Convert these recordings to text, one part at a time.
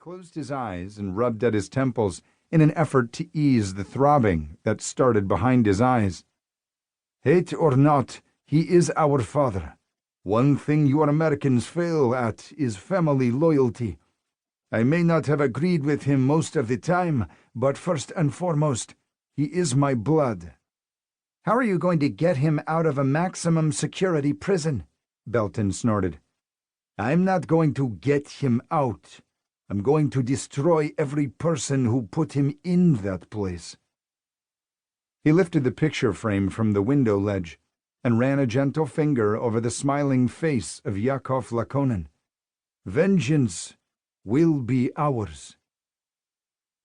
closed his eyes and rubbed at his temples in an effort to ease the throbbing that started behind his eyes. "Hate or not, he is our father. One thing you Americans fail at is family loyalty. I may not have agreed with him most of the time, but first and foremost, he is my blood." "How are you going to get him out of a maximum security prison?" Belton snorted. "I'm not going to get him out. I'm going to destroy every person who put him in that place." He lifted the picture frame from the window ledge and ran a gentle finger over the smiling face of Yakov Lakonin. "Vengeance will be ours."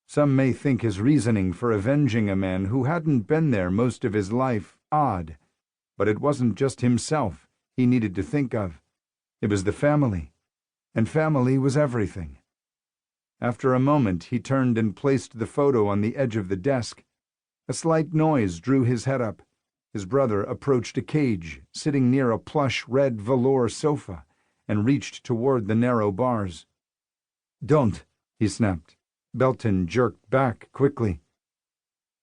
Some may think his reasoning for avenging a man who hadn't been there most of his life odd, but it wasn't just himself he needed to think of. It was the family, and family was everything. After a moment, he turned and placed the photo on the edge of the desk. A slight noise drew his head up. His brother approached a cage, sitting near a plush red velour sofa, and reached toward the narrow bars. "Don't," he snapped. Belton jerked back quickly.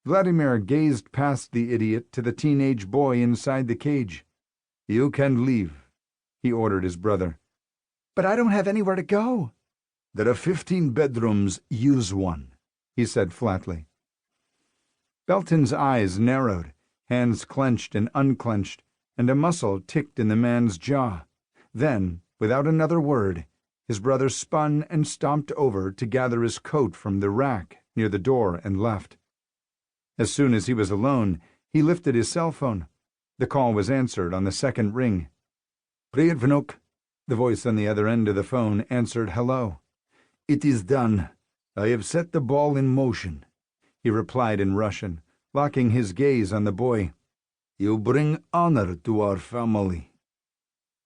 Vladimir gazed past the idiot to the teenage boy inside the cage. "You can leave," he ordered his brother. "But I don't have anywhere to go." "There are 15 bedrooms. Use one," he said flatly. Belton's eyes narrowed, hands clenched and unclenched, and a muscle ticked in the man's jaw. Then, without another word, his brother spun and stomped over to gather his coat from the rack near the door and left. As soon as he was alone, he lifted his cell phone. The call was answered on the second ring. "Привет, Vnuk." The voice on the other end of the phone answered hello. "It is done. I have set the ball in motion," he replied in Russian, locking his gaze on the boy. "You bring honor to our family."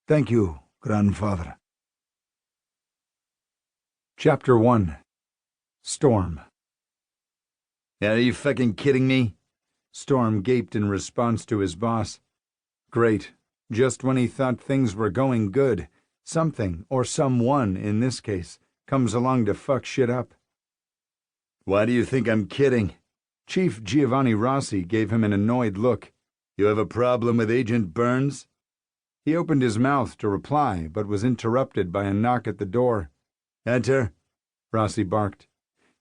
"Thank you, grandfather." Chapter 1. Storm. "Are you fucking kidding me?" Storm gaped in response to his boss. Great. Just when he thought things were going good, something, or someone in this case, comes along to fuck shit up. "Why do you think I'm kidding?" Chief Giovanni Rossi gave him an annoyed look. "You have a problem with Agent Burns?" He opened his mouth to reply, but was interrupted by a knock at the door. "Enter," Rossi barked.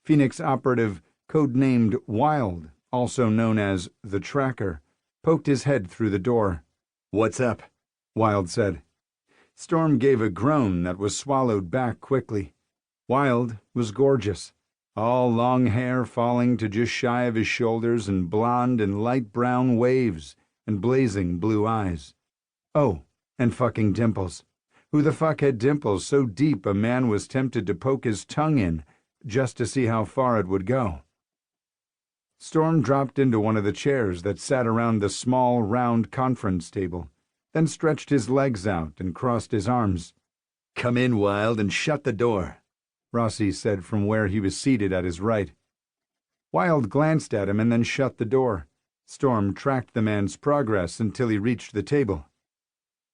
Phoenix operative, codenamed Wild, also known as the Tracker, poked his head through the door. "What's up?" Wild said. Storm gave a groan that was swallowed back quickly. Wild was gorgeous, all long hair falling to just shy of his shoulders and blonde and light brown waves and blazing blue eyes. Oh, and fucking dimples. Who the fuck had dimples so deep a man was tempted to poke his tongue in just to see how far it would go? Storm dropped into one of the chairs that sat around the small, round conference table, then stretched his legs out and crossed his arms. "Come in, Wild, and shut the door," Rossi said from where he was seated at his right. Wild glanced at him and then shut the door. Storm tracked the man's progress until he reached the table.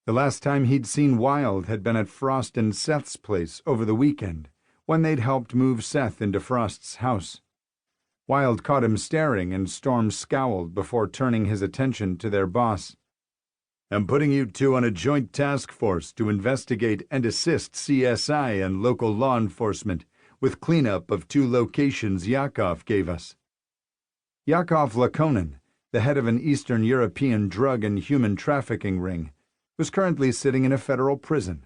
The last time he'd seen Wild had been at Frost and Seth's place over the weekend, when they'd helped move Seth into Frost's house. Wild caught him staring, and Storm scowled before turning his attention to their boss. "I'm putting you two on a joint task force to investigate and assist CSI and local law enforcement with cleanup of 2 locations Yakov gave us." Yakov Lakonin, the head of an Eastern European drug and human trafficking ring, was currently sitting in a federal prison.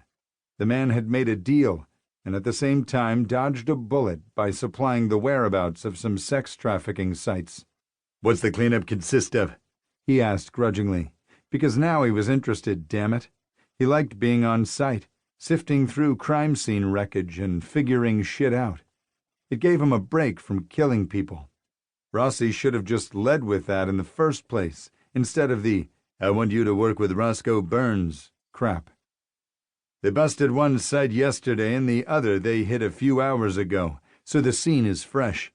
The man had made a deal and at the same time dodged a bullet by supplying the whereabouts of some sex trafficking sites. "What's the cleanup consist of?" he asked grudgingly, because now he was interested, damn it. He liked being on site, sifting through crime scene wreckage and figuring shit out. It gave him a break from killing people. Rossi should have just led with that in the first place, instead of the "I want you to work with Roscoe Burns" crap. "They busted one site yesterday and the other they hit a few hours ago, so the scene is fresh.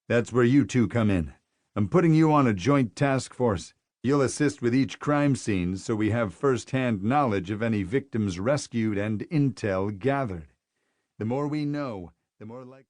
That's where you two come in. I'm putting you on a joint task force. You'll assist with each crime scene so we have first-hand knowledge of any victims rescued and intel gathered. The more we know, the more likely..."